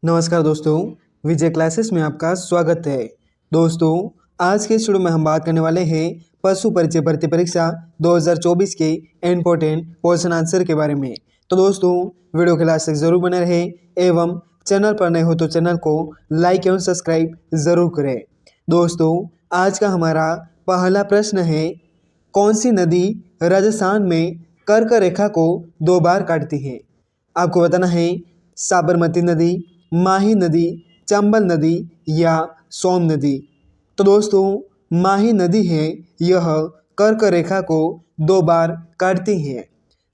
नमस्कार दोस्तों, विजय क्लासेस में आपका स्वागत है। दोस्तों, आज के वीडियो में हम बात करने वाले हैं पशु परिचय भर्ती परीक्षा 2024 के इम्पोर्टेंट क्वेश्चन आंसर के बारे में। तो दोस्तों, वीडियो के लास्ट तक जरूर बने रहें एवं चैनल पर नए हो तो चैनल को लाइक एवं सब्सक्राइब जरूर करें। दोस्तों, आज का हमारा पहला प्रश्न है, कौन सी नदी राजस्थान में कर्क रेखा को 2 बार काटती है? आपको बताना है साबरमती नदी, माही नदी, चंबल नदी या सोन नदी। तो दोस्तों, माही नदी है, यह कर्क रेखा को 2 बार काटती है।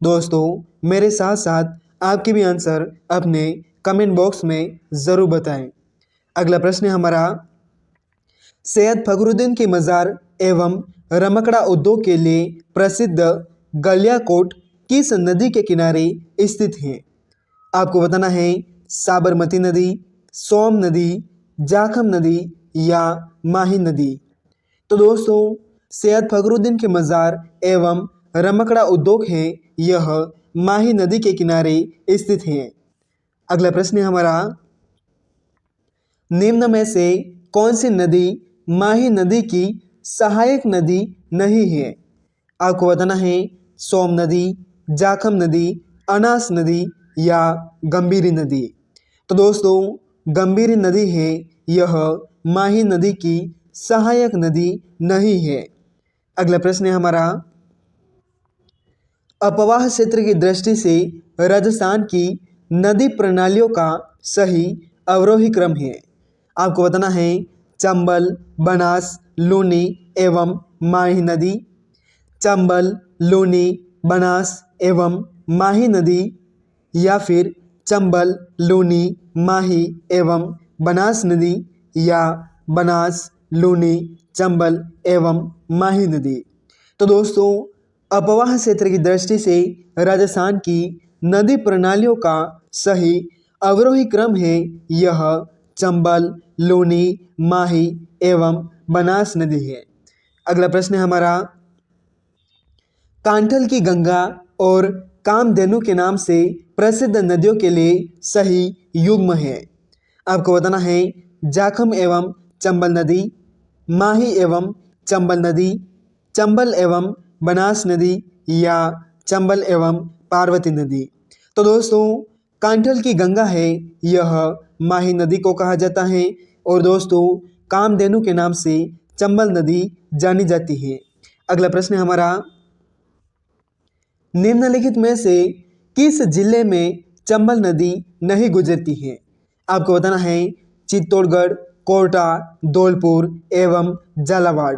दोस्तों, मेरे साथ साथ आपके भी आंसर अपने कमेंट बॉक्स में ज़रूर बताएं। अगला प्रश्न है हमारा, सैयद फखरुद्दीन की मज़ार एवं रमकड़ा उद्योग के लिए प्रसिद्ध गलियाकोट किस नदी के किनारे स्थित है? आपको बताना है साबरमती नदी, सोम नदी, जाखम नदी या माही नदी। तो दोस्तों, सैयद फखरुद्दीन की मज़ार एवं रमकड़ा उद्योग है, यह माही नदी के किनारे स्थित है। अगला प्रश्न है हमारा, निम्न में से कौन सी नदी माही नदी की सहायक नदी नहीं है? आपको बताना है सोम नदी, जाखम नदी, अनास नदी या गंभीरी नदी। तो दोस्तों, गंभीरी नदी है, यह माही नदी की सहायक नदी नहीं है। अगला प्रश्न है हमारा, अपवाह क्षेत्र की दृष्टि से राजस्थान की नदी प्रणालियों का सही अवरोही क्रम है। आपको बताना है चंबल, बनास, लूनी एवं माही नदी, चंबल, लूनी, बनास एवं माही नदी या फिर चंबल, लूनी, माही एवं बनास नदी या बनास, लूनी, चंबल एवं माही नदी। तो दोस्तों, अपवाह क्षेत्र की दृष्टि से राजस्थान की नदी प्रणालियों का सही अवरोही क्रम है, यह चंबल, लूनी, माही एवं बनास नदी है। अगला प्रश्न है हमारा, कांठल की गंगा और कामधेनु के नाम से प्रसिद्ध नदियों के लिए सही युग्म है। आपको बताना है जाखम एवं चंबल नदी, माही एवं चंबल नदी, चंबल एवं बनास नदी या चंबल एवं पार्वती नदी। तो दोस्तों, कांठल की गंगा है, यह माही नदी को कहा जाता है और दोस्तों, कामधेनु के नाम से चंबल नदी जानी जाती है। अगला प्रश्न है हमारा, निम्नलिखित में से किस जिले में चंबल नदी नहीं गुजरती है? आपको बताना है चित्तौड़गढ़, कोटा, धौलपुर एवं झालावाड़।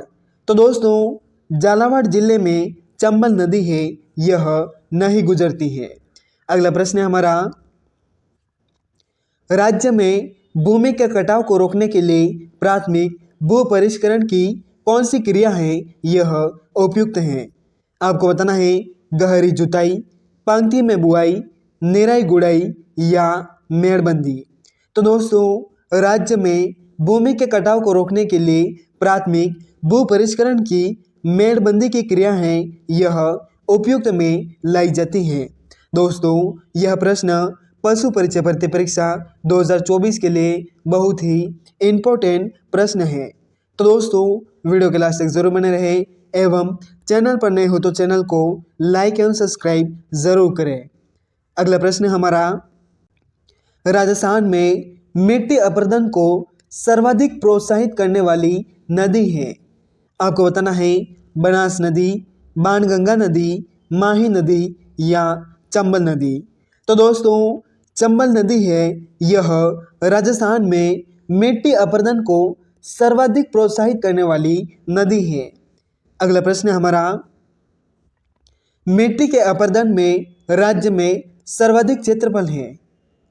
तो दोस्तों, झालावाड़ जिले में चंबल नदी है, यह नहीं गुजरती है। अगला प्रश्न है हमारा, राज्य में भूमि के कटाव को रोकने के लिए प्राथमिक भू परिष्करण की कौन सी क्रिया है, यह उपयुक्त है? आपको बताना है गहरी जुताई, पंक्ति में बुआई, निराई गुड़ाई या मेड़बंदी। तो दोस्तों, राज्य में भूमि के कटाव को रोकने के लिए प्राथमिक भू परिष्करण की मेड़बंदी की क्रिया है, यह उपयुक्त में लाई जाती है। दोस्तों, यह प्रश्न पशु परिचय भर्ती परीक्षा 2024 के लिए बहुत ही इम्पोर्टेंट प्रश्न है। तो दोस्तों, वीडियो के लास्ट तक जरूर बने रहे एवं चैनल पर नए हो तो चैनल को लाइक एवं सब्सक्राइब जरूर करें। अगला प्रश्न हमारा, राजस्थान में मिट्टी अपरदन को सर्वाधिक प्रोत्साहित करने वाली नदी है। आपको बताना है बनास नदी, बाणगंगा नदी, माही नदी या चंबल नदी। तो दोस्तों, चंबल नदी है, यह राजस्थान में मिट्टी अपरदन को सर्वाधिक प्रोत्साहित करने वाली नदी है। अगला प्रश्न हमारा, मिट्टी के अपरदन में राज्य में सर्वाधिक क्षेत्रफल है।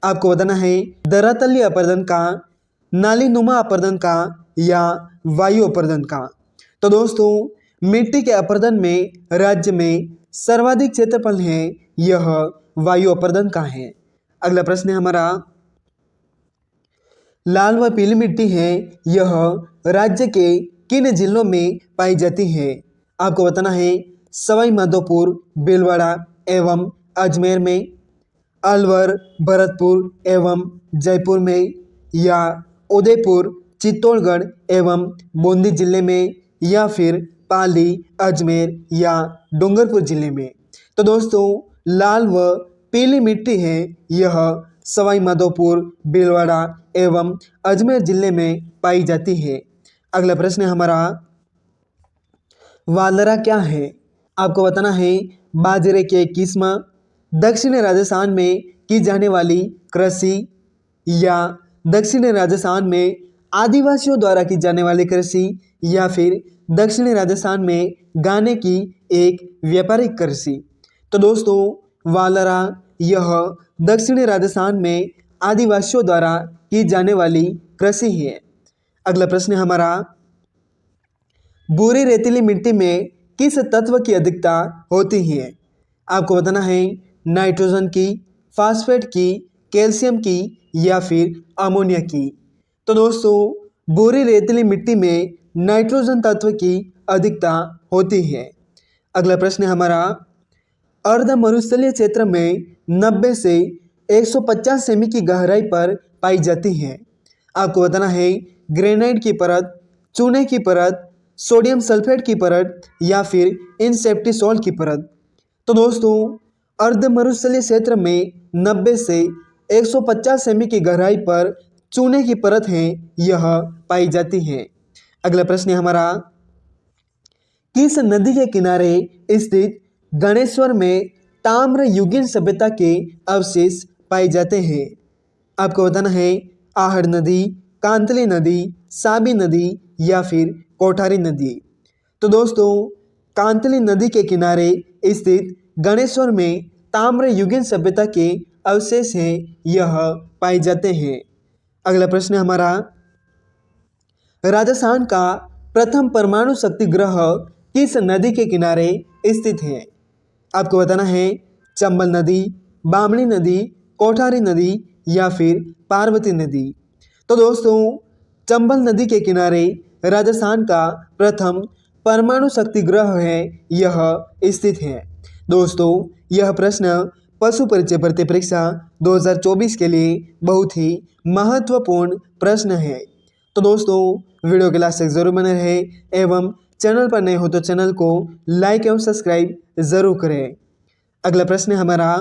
आपको बताना है धरातलीय अपरदन का, नालीनुमा अपरदन का या वायु अपरदन का। तो दोस्तों, मिट्टी के अपरदन में राज्य में सर्वाधिक क्षेत्रफल है, यह वायु अपरदन का है। अगला प्रश्न है हमारा, लाल व पीली मिट्टी है, यह राज्य के किन जिलों में पाई जाती है? आपको बताना है सवाई माधोपुर, भीलवाड़ा एवं अजमेर में। अलवर, भरतपुर एवं जयपुर में, या उदयपुर, चित्तौड़गढ़ एवं बूंदी जिले में, या फिर पाली, अजमेर या डूंगरपुर जिले में। तो दोस्तों लाल व पीली मिट्टी है यह सवाई माधोपुर, भीलवाड़ा एवं अजमेर जिले में पाई जाती है। अगला प्रश्न हमारा, वालरा क्या है? आपको बताना है बाजरे के किस्म, दक्षिणी राजस्थान में की जाने वाली कृषि, या दक्षिणी राजस्थान में आदिवासियों द्वारा की जाने वाली कृषि, या फिर दक्षिणी राजस्थान में गाने की एक व्यापारिक कृषि। तो दोस्तों वालरा यह दक्षिणी राजस्थान में आदिवासियों द्वारा की जाने वाली कृषि है। अगला प्रश्न हमारा, भूरी रेतीली मिट्टी में किस तत्व की अधिकता होती है? आपको बताना है नाइट्रोजन की, फास्फेट की, कैल्शियम की, या फिर अमोनिया की। तो दोस्तों भूरी रेतीली मिट्टी में नाइट्रोजन तत्व की अधिकता होती है। अगला प्रश्न हमारा, अर्ध मरुस्थलीय क्षेत्र में 90 से 150 सेमी की गहराई पर पाई जाती है। आपको बताना है ग्रेनाइट की परत, चूने की परत, सोडियम सल्फेट की परत, या फिर इनसेप्टिसोल की परत। तो दोस्तों अर्ध मरुस्थलीय क्षेत्र में 90 से 150 सेमी की गहराई पर चूने की परत है यह पाई जाती है। अगला प्रश्न हमारा, किस नदी के किनारे स्थित गणेश्वर में ताम्र युगीन सभ्यता के अवशेष पाए जाते हैं? आपको बताना है आहड़ नदी, कांतली नदी, साबी नदी, या फिर कोठारी नदी। तो दोस्तों कांतली नदी के किनारे स्थित गणेश्वर में ताम्र युगीन सभ्यता के अवशेष हैं यह पाए जाते हैं। अगला प्रश्न हमारा, राजस्थान का प्रथम परमाणु शक्ति ग्रह किस नदी के किनारे स्थित है? आपको बताना है चंबल नदी, बामणी नदी, कोठारी नदी, या फिर पार्वती नदी। तो दोस्तों चंबल नदी के किनारे राजस्थान का प्रथम परमाणु शक्ति ग्रह है यह स्थित है। दोस्तों यह प्रश्न पशु परिचय भर्ती परीक्षा 2024 के लिए बहुत ही महत्वपूर्ण प्रश्न है। तो दोस्तों वीडियो के लास्ट तक जरूर बने रहे एवं चैनल पर नए हो तो चैनल को लाइक एवं सब्सक्राइब जरूर करें। अगला प्रश्न हमारा,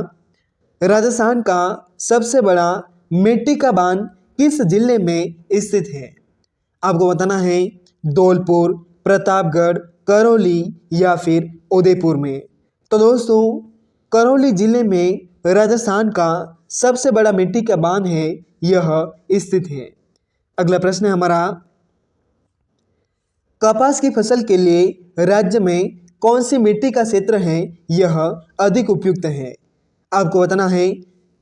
राजस्थान का सबसे बड़ा मिट्टी का बांध किस जिले में स्थित है? आपको बताना है धौलपुर, प्रतापगढ़, करौली, या फिर उदयपुर में। तो दोस्तों करौली जिले में राजस्थान का सबसे बड़ा मिट्टी का बांध है यह स्थित है। अगला प्रश्न हमारा, कपास की फसल के लिए राज्य में कौन सी मिट्टी का क्षेत्र है यह अधिक उपयुक्त है? आपको बताना है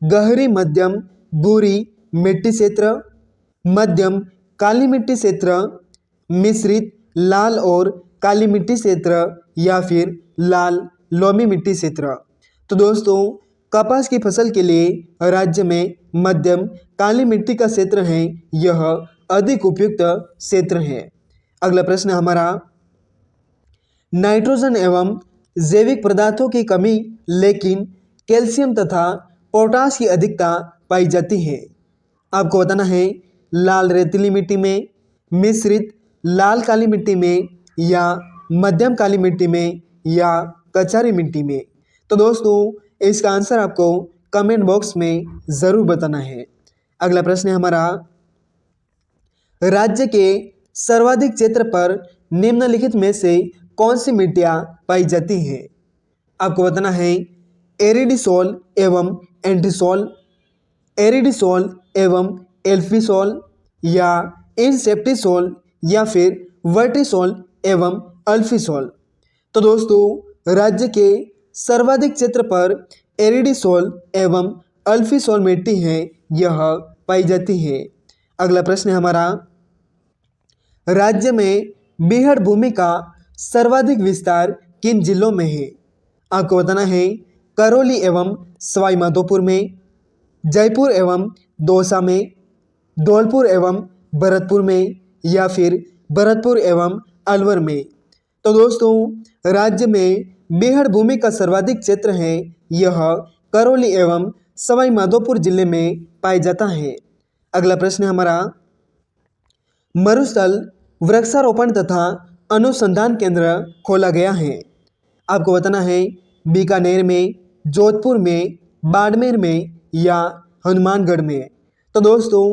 गहरी मध्यम भूरी मिट्टी क्षेत्र, मध्यम काली मिट्टी क्षेत्र, मिश्रित लाल और काली मिट्टी क्षेत्र, या फिर लाल लोमी मिट्टी क्षेत्र। तो दोस्तों कपास की फसल के लिए राज्य में मध्यम काली मिट्टी का क्षेत्र है यह अधिक उपयुक्त क्षेत्र है। अगला प्रश्न हमारा, नाइट्रोजन एवं जैविक पदार्थों की कमी लेकिन कैल्शियम तथा पोटाश की अधिकता पाई जाती है। आपको बताना है लाल रेतीली मिट्टी में, मिश्रित लाल काली मिट्टी में, या मध्यम काली मिट्टी में, या कचारी मिट्टी में। तो दोस्तों इसका आंसर आपको कमेंट बॉक्स में ज़रूर बताना है। अगला प्रश्न हमारा, राज्य के सर्वाधिक क्षेत्र पर निम्नलिखित में से कौन सी मिट्टियाँ पाई जाती हैं? आपको बताना है एरिडिसोल एवं एंटीसोल, एरिडिसोल एवं एल्फिसोल, या इनसेप्टिसोल, या फिर वर्टिसोल एवं अल्फिसोल। तो दोस्तों राज्य के सर्वाधिक क्षेत्र पर एरिडिसोल एवं अल्फिसोल मिट्टी है यह पाई जाती है। अगला प्रश्न हमारा, राज्य में बीहड़ भूमि का सर्वाधिक विस्तार किन जिलों में है? आपको बताना है करौली एवं सवाई माधोपुर में, जयपुर एवं दौसा में, धौलपुर एवं भरतपुर में, या फिर भरतपुर एवं अलवर में। तो दोस्तों राज्य में बीहड़ भूमि का सर्वाधिक क्षेत्र है यह करौली एवं सवाई माधोपुर जिले में पाया जाता है। अगला प्रश्न है हमारा, मरुस्थल वृक्षारोपण तथा अनुसंधान केंद्र खोला गया है। आपको बताना है बीकानेर में, जोधपुर में, बाड़मेर में या हनुमानगढ़ में। तो दोस्तों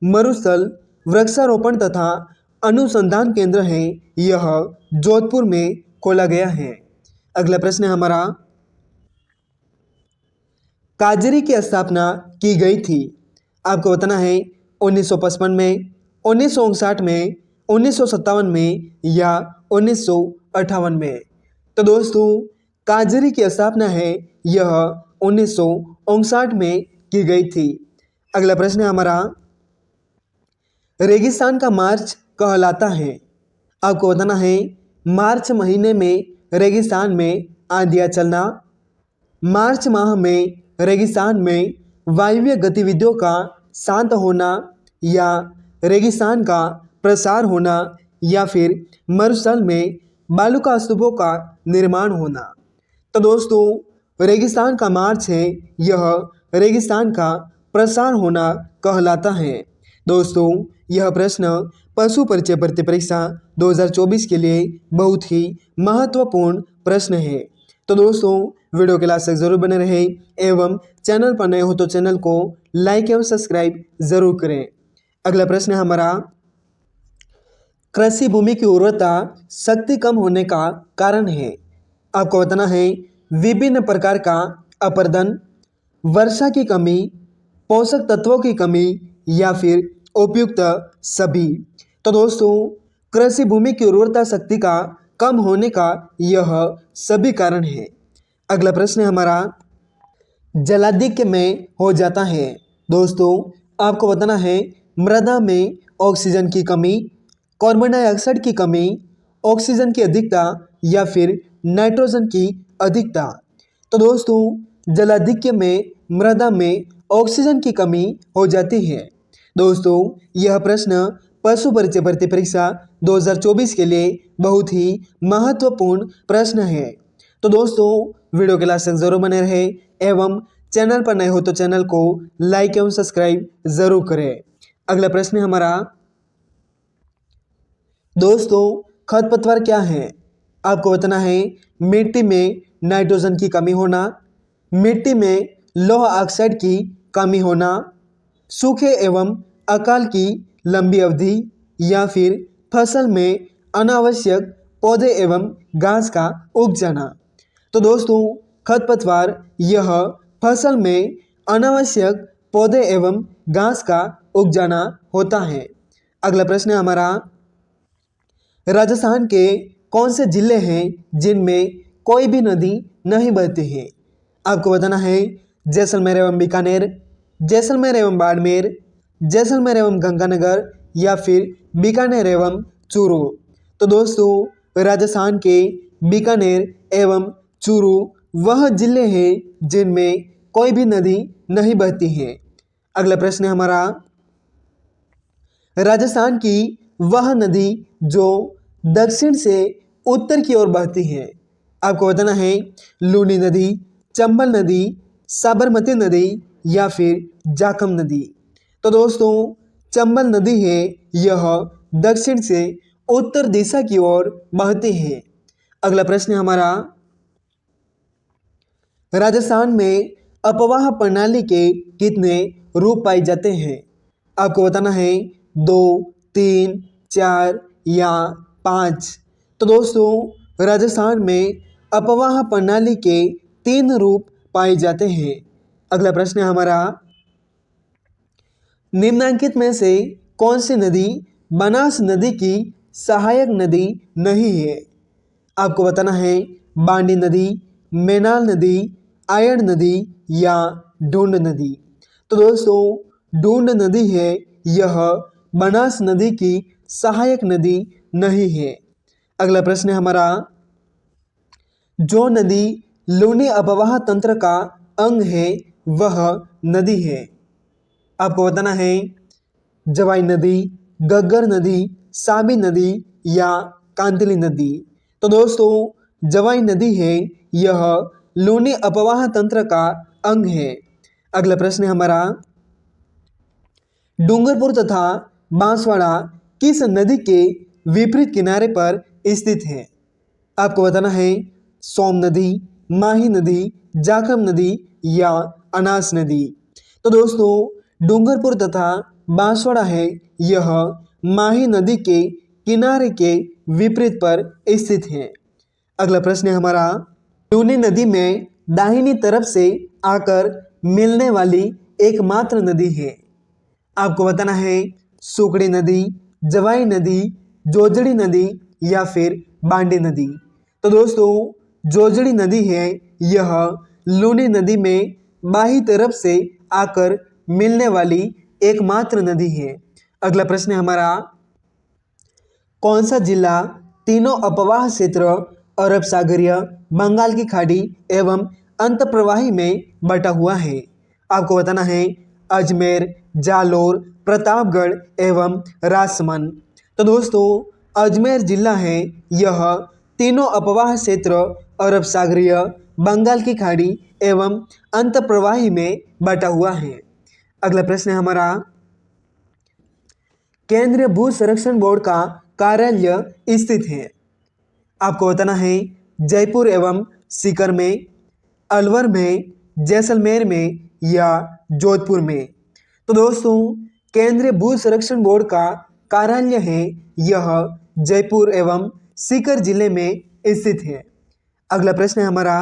मरुस्थल वृक्षारोपण तथा अनुसंधान केंद्र है यह जोधपुर में खोला गया है। अगला प्रश्न है हमारा, काजरी की स्थापना की गई थी। आपको बताना है 1955 में, 1959 में, 1957 में या 1958 में। तो दोस्तों काजरी की स्थापना है यह 1959 में की गई थी। अगला प्रश्न है हमारा, रेगिस्तान का मार्च कहलाता है। आपको बताना है मार्च महीने में रेगिस्तान में आंधियाँ चलना, मार्च माह में रेगिस्तान में वायवीय गतिविधियों का शांत होना या रेगिस्तान का प्रसार होना या फिर मरुस्थल में बालू स्तूपों का निर्माण होना। तो दोस्तों रेगिस्तान का मार्च है यह रेगिस्तान का प्रसार होना कहलाता है। दोस्तों यह प्रश्न पशु परिचय भर्ती परीक्षा 2024 के लिए बहुत ही महत्वपूर्ण प्रश्न है। तो दोस्तों वीडियो के लास्ट तक जरूर बने रहे एवं चैनल पर नए हो तो चैनल को लाइक एवं सब्सक्राइब जरूर करें। अगला प्रश्न है हमारा, कृषि भूमि की उर्वरता शक्ति कम होने का कारण है। आपको बताना है विभिन्न प्रकार का अपर्दन, वर्षा की कमी, पोषक तत्वों की कमी या फिर उपयुक्त सभी। तो दोस्तों कृषि भूमि की उर्वरता शक्ति का कम होने का यह सभी कारण है। अगला प्रश्न है हमारा, जलाधिक्य में हो जाता है। दोस्तों आपको बताना है मृदा में ऑक्सीजन की कमी, कार्बन डाइऑक्साइड की कमी, ऑक्सीजन की अधिकता या फिर नाइट्रोजन की अधिकता। तो दोस्तों जलाधिक्य में मृदा में ऑक्सीजन की कमी हो जाती है। दोस्तों यह प्रश्न पशु परिचय भर्ती परीक्षा 2024 के लिए बहुत ही महत्वपूर्ण प्रश्न है। तो दोस्तों वीडियो के लास्ट तक जरूर बने रहे एवं चैनल पर नए हो तो चैनल को लाइक एवं सब्सक्राइब जरूर करें। अगला प्रश्न है हमारा, दोस्तों खरपतवार क्या है। आपको बताना है मिट्टी में नाइट्रोजन की कमी होना, मिट्टी में लौह ऑक्साइड की कमी होना, सूखे एवं अकाल की लंबी अवधि या फिर फसल में अनावश्यक पौधे एवं घास का उग जाना। तो दोस्तों खरपतवार यह फसल में अनावश्यक पौधे एवं घास का उग जाना होता है। अगला प्रश्न है हमारा, राजस्थान के कौन से जिले हैं जिनमें कोई भी नदी नहीं बहती है। आपको बताना है जैसलमेर एवं बीकानेर, जैसलमेर एवं बाड़मेर, जैसलमेर एवं गंगानगर या फिर बीकानेर एवं चूरू। तो दोस्तों राजस्थान के बीकानेर एवं चूरू वह जिले हैं जिनमें कोई भी नदी नहीं बहती है। अगला प्रश्न है हमारा, राजस्थान की वह नदी जो दक्षिण से उत्तर की ओर बहती है। आपको बताना है लूनी नदी, चंबल नदी, साबरमती नदी या फिर जाखम नदी। तो दोस्तों चंबल नदी है यह दक्षिण से उत्तर दिशा की ओर बहती है। अगला प्रश्न है हमारा, राजस्थान में अपवाह प्रणाली के कितने रूप पाए जाते हैं। आपको बताना है 2, 3, 4 या 5। तो दोस्तों राजस्थान में अपवाह प्रणाली के 3 रूप पाए जाते हैं। अगला प्रश्न है हमारा, निम्नलिखित में से कौन सी नदी बनास नदी की सहायक नदी नहीं है। आपको बताना है बांडी नदी, मेनाल नदी, आयड़ नदी या ढूंढ नदी। तो दोस्तों ढूंढ नदी है यह बनास नदी की सहायक नदी नहीं है। अगला प्रश्न है हमारा, जो नदी लूनी अपवाह तंत्र का अंग है वह नदी है। आपको बताना है जवाई नदी, गग्गर नदी, साबी नदी या कांतली नदी। तो दोस्तों जवाई नदी है यह लूनी अपवाह तंत्र का अंग है। अगला प्रश्न है हमारा, डूंगरपुर तथा बांसवाड़ा किस नदी के विपरीत किनारे पर स्थित है? आपको बताना है सोम नदी, माही नदी, जाखम नदी या अनास नदी। तो दोस्तों डूंगरपुर तथा बांसवाड़ा है यह माही नदी के किनारे के विपरीत पर स्थित है। अगला प्रश्न है हमारा, लूनी नदी में दाहिनी तरफ से आकर मिलने वाली एकमात्र नदी है। आपको बताना है सुकड़ी नदी, जवाई नदी, जोजड़ी नदी या फिर बांडी नदी। तो दोस्तों जोजड़ी नदी है यह लूनी नदी में बाही तरफ से आकर मिलने वाली एकमात्र नदी है। अगला प्रश्न है हमारा, कौन सा जिला तीनों अपवाह क्षेत्र अरब सागरीय, बंगाल की खाड़ी एवं अंतर्प्रवाही में बटा हुआ है? आपको बताना है अजमेर, जालोर, प्रतापगढ़ एवं राजसमंद। तो दोस्तों अजमेर जिला है यह तीनों अपवाह क्षेत्र अरब सागरीय, बंगाल की खाड़ी एवं अंतर्प्रवाही में बटा हुआ है। अगला प्रश्न है हमारा, केंद्रीय भू संरक्षण बोर्ड का कार्यालय स्थित है? आपको बताना है जयपुर एवं सीकर में, अलवर में, जैसलमेर में या जोधपुर में। तो दोस्तों केंद्रीय भू संरक्षण बोर्ड का कार्यालय है यह जयपुर एवं सीकर जिले में स्थित है। अगला प्रश्न है हमारा,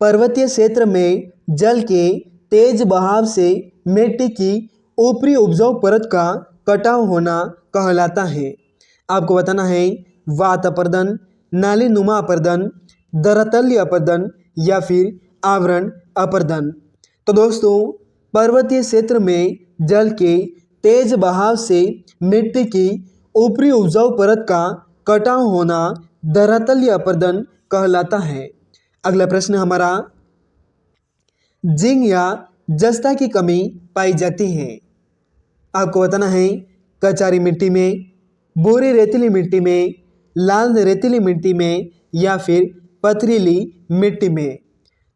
पर्वतीय क्षेत्र में जल के तेज बहाव से मिट्टी की ऊपरी उपजाऊ परत का कटाव होना कहलाता है। आपको बताना है वात अपर्दन, नाली नुमा अपर्दन, धरातल्य अपर्दन या फिर आवरण अपर्दन। तो दोस्तों पर्वतीय क्षेत्र में जल के तेज बहाव से मिट्टी की ऊपरी उपजाऊ परत का कटाव होना धरातल्य अपर्दन कहलाता है। अगला प्रश्न हमारा, जिंक या जस्ता की कमी पाई जाती है? आपको बताना है कचारी मिट्टी में, बोरी रेतीली मिट्टी में, लाल रेतीली मिट्टी में या फिर पथरीली मिट्टी में।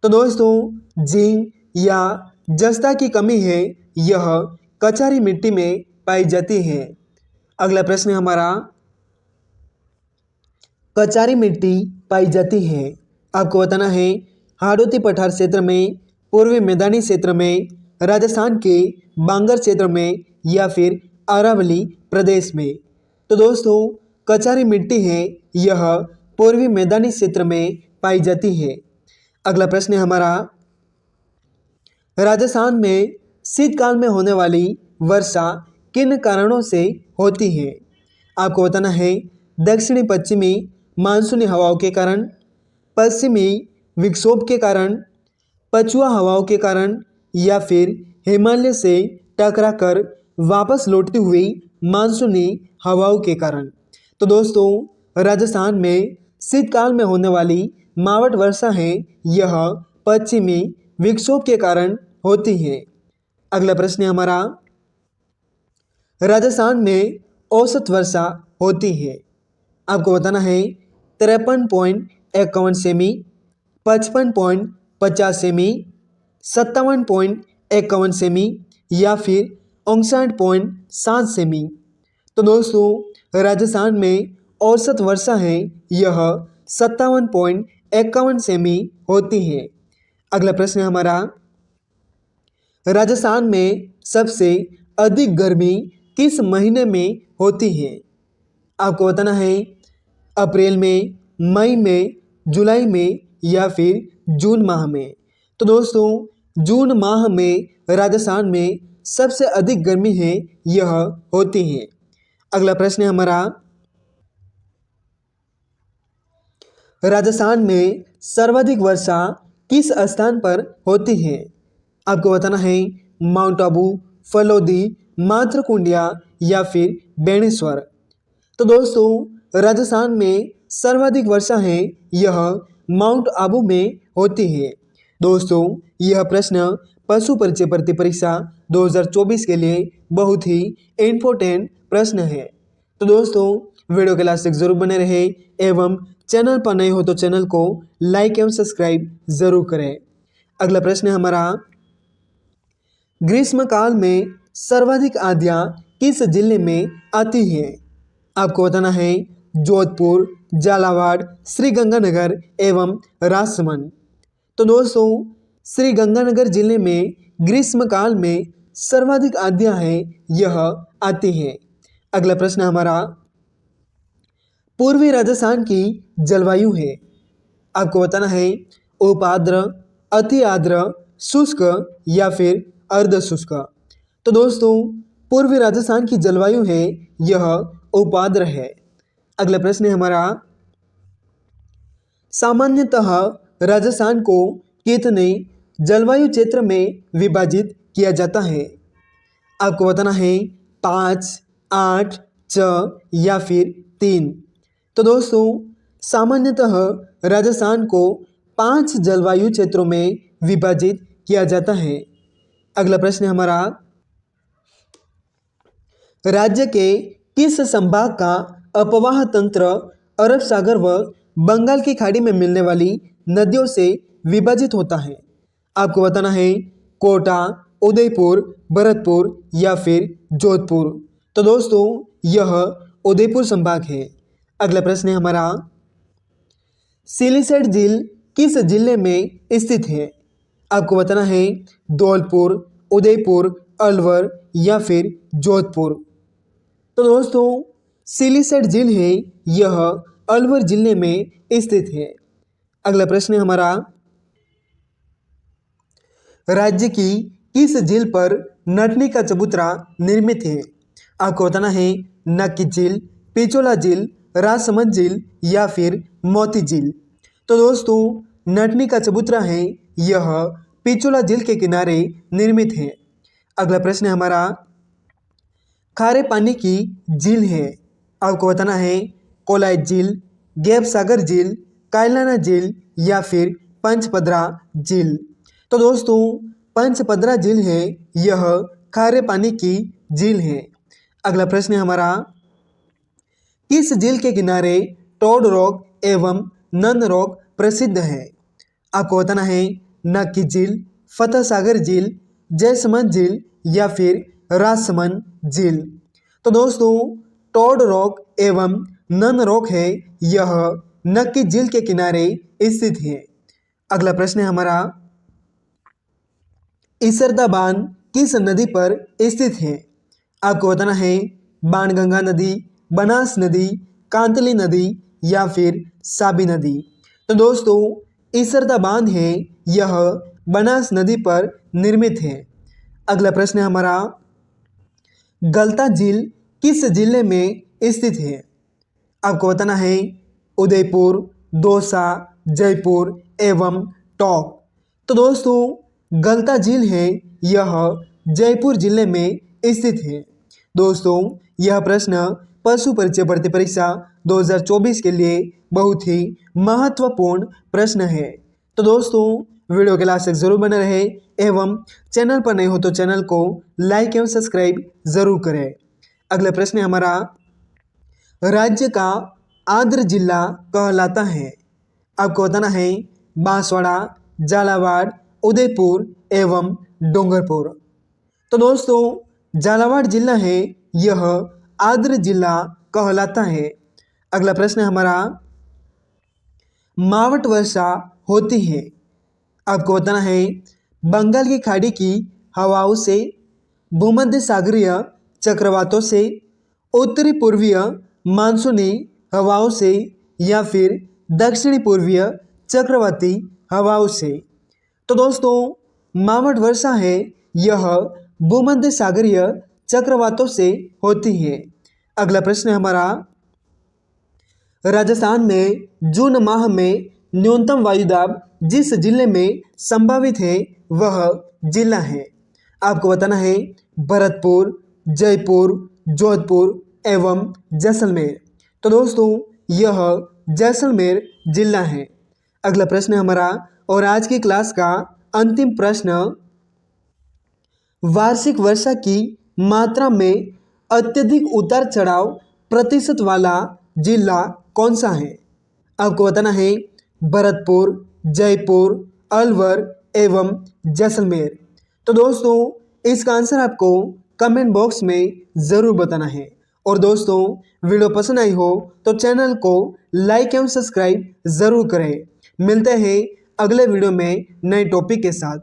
तो दोस्तों जिंक या जस्ता की कमी है यह कचारी मिट्टी में पाई जाती है। अगला प्रश्न है हमारा, कचारी मिट्टी पाई जाती है। आपको बताना है हाड़ौती पठार क्षेत्र में, पूर्वी मैदानी क्षेत्र में, राजस्थान के बांगर क्षेत्र में या फिर अरावली प्रदेश में। तो दोस्तों कचारी मिट्टी है यह पूर्वी मैदानी क्षेत्र में पाई जाती है। अगला प्रश्न है हमारा, राजस्थान में शीतकाल में होने वाली वर्षा किन कारणों से होती है? आपको बताना है दक्षिणी पश्चिमी मानसूनी हवाओं के कारण, पश्चिमी विक्षोभ के कारण, पछुआ हवाओं के कारण या फिर हिमालय से टकराकर वापस लौटती हुई मानसूनी हवाओं के कारण। तो दोस्तों राजस्थान में शीतकाल में होने वाली मावठ वर्षा है यह पश्चिमी विक्षोभ के कारण होती है। अगला प्रश्न है हमारा, राजस्थान में औसत वर्षा होती है? आपको बताना है 53.51 सेमी, 55.50 सेमी, 57.51 सेमी या फिर 59.7 सेमी। तो दोस्तों राजस्थान में औसत वर्षा है यह 57.51 सेमी होती है। अगला प्रश्न है हमारा, राजस्थान में सबसे अधिक गर्मी किस महीने में होती है? आपको बताना है अप्रैल में, मई में, जुलाई में या फिर जून माह में। तो दोस्तों जून माह में राजस्थान में सबसे अधिक गर्मी है यह होती है। अगला प्रश्न है हमारा, राजस्थान में सर्वाधिक वर्षा किस स्थान पर होती है? आपको बताना है माउंट आबू, फलोदी, मातृकुंडिया या फिर बेणेश्वर। तो दोस्तों राजस्थान में सर्वाधिक वर्षा है यह माउंट आबू में होती है। दोस्तों यह प्रश्न पशु परिचय भर्ती परीक्षा 2024 के लिए बहुत ही इम्पोर्टेंट प्रश्न है। तो दोस्तों वीडियो के लास्ट तक जरूर बने रहे एवं चैनल पर नए हो तो चैनल को लाइक एवं सब्सक्राइब जरूर करें। अगला प्रश्न है हमारा, ग्रीष्म काल में सर्वाधिक आंधियाँ किस जिले में आती हैं? आपको बताना है जोधपुर, झालावाड़, श्रीगंगानगर एवं राजसमंद। तो दोस्तों श्रीगंगानगर जिले में ग्रीष्म काल में सर्वाधिक आंधियाँ हैं यह आती हैं। अगला प्रश्न हमारा पूर्वी राजस्थान की जलवायु है। आपको बताना है उपाद्र, अति आर्द्र, शुष्क या फिर अर्ध शुष्क। तो दोस्तों पूर्वी राजस्थान की जलवायु है यह उपाद्र है। अगला प्रश्न है हमारा सामान्यतः राजस्थान को कितने जलवायु क्षेत्र में विभाजित किया जाता है? आपको बताना है 5, 8, 6 या फिर 3। तो दोस्तों सामान्यतः राजस्थान को 5 जलवायु क्षेत्रों में विभाजित किया जाता है। अगला प्रश्न है हमारा राज्य के किस संभाग का अपवाह तंत्र अरब सागर व बंगाल की खाड़ी में मिलने वाली नदियों से विभाजित होता है? आपको बताना है कोटा, उदयपुर, भरतपुर या फिर जोधपुर। तो दोस्तों यह उदयपुर संभाग है। अगला प्रश्न है हमारा सिलीसैट झील किस जिले में स्थित है? आपको बताना है धौलपुर, उदयपुर, अलवर या फिर जोधपुर। तो दोस्तों सिलीसैट झील है यह अलवर जिले में स्थित है। अगला प्रश्न है हमारा राज्य की किस झील पर नटनी का चबूतरा निर्मित है? आपको बताना है नक्की झील, पिछोला झील, राजसमंद झील या फिर मोती झील। तो दोस्तों नटनी का चबूतरा है यह पिछोला झील के किनारे निर्मित है। अगला प्रश्न है हमारा खारे पानी की झील है। आपको बताना है कोलायत झील, गैब सागर झील, कायलाना झील या फिर पंचपदरा झील। तो दोस्तों पंचपदरा झील है यह खारे पानी की झील है। अगला प्रश्न है हमारा किस झील के किनारे टोड रॉक एवं नंद रॉक प्रसिद्ध है? आपको बताना है नक्की झील, फतेह सागर झील, जयसमंद झील या फिर राजसमंद झील। तो दोस्तों टोड रॉक एवं नंद रॉक है यह नक्की झील के किनारे स्थित है। अगला प्रश्न है हमारा इसरदा बांध किस नदी पर स्थित है? आपको बताना है बाणगंगा नदी, बनास नदी, कांतली नदी या फिर साबी नदी। तो दोस्तों इसरदा बांध है यह बनास नदी पर निर्मित है। अगला प्रश्न है हमारा गलता झील किस जिले में स्थित है? आपको बताना है उदयपुर, दौसा, जयपुर एवं टोंक। तो दोस्तों गलता झील है यह जयपुर जिले में स्थित है। दोस्तों यह प्रश्न पशु परिचय भर्ती परीक्षा 2024 के लिए बहुत ही महत्वपूर्ण प्रश्न है। तो दोस्तों वीडियो के लास्ट तक जरूर बने रहे एवं चैनल पर नए हो तो चैनल को लाइक एवं सब्सक्राइब जरूर करें। अगला प्रश्न है हमारा राज्य का आर्द्र जिला कहलाता है? आपको बताना है बांसवाड़ा, झालावाड़, उदयपुर एवं डूंगरपुर। तो दोस्तों झालावाड़ जिला है यह आर्द्र जिला कहलाता है। अगला प्रश्न है हमारा मावट वर्षा होती है? आपको बताना है बंगाल की खाड़ी की हवाओं से, भूमध्य सागरीय चक्रवातों से, उत्तरी पूर्वीय मानसूनी हवाओं से या फिर दक्षिणी पूर्वीय चक्रवाती हवाओं से। तो दोस्तों मावट वर्षा है यह भूमध्य सागरीय चक्रवातों से होती है। अगला प्रश्न है हमारा राजस्थान में जून माह में न्यूनतम वायुदाब जिस जिले में संभावित है वह जिला है? आपको बताना है भरतपुर, जयपुर, जोधपुर एवं जैसलमेर। तो दोस्तों यह जैसलमेर जिला है। अगला प्रश्न है हमारा और आज की क्लास का अंतिम प्रश्न वार्षिक वर्षा की मात्रा में अत्यधिक उतार चढ़ाव प्रतिशत वाला जिला कौन सा है? आपको बताना है भरतपुर, जयपुर, अलवर एवं जैसलमेर। तो दोस्तों इसका आंसर आपको कमेंट बॉक्स में ज़रूर बताना है। और दोस्तों, वीडियो पसंद आई हो तो चैनल को लाइक एवं सब्सक्राइब ज़रूर करें। मिलते हैं अगले वीडियो में नए टॉपिक के साथ।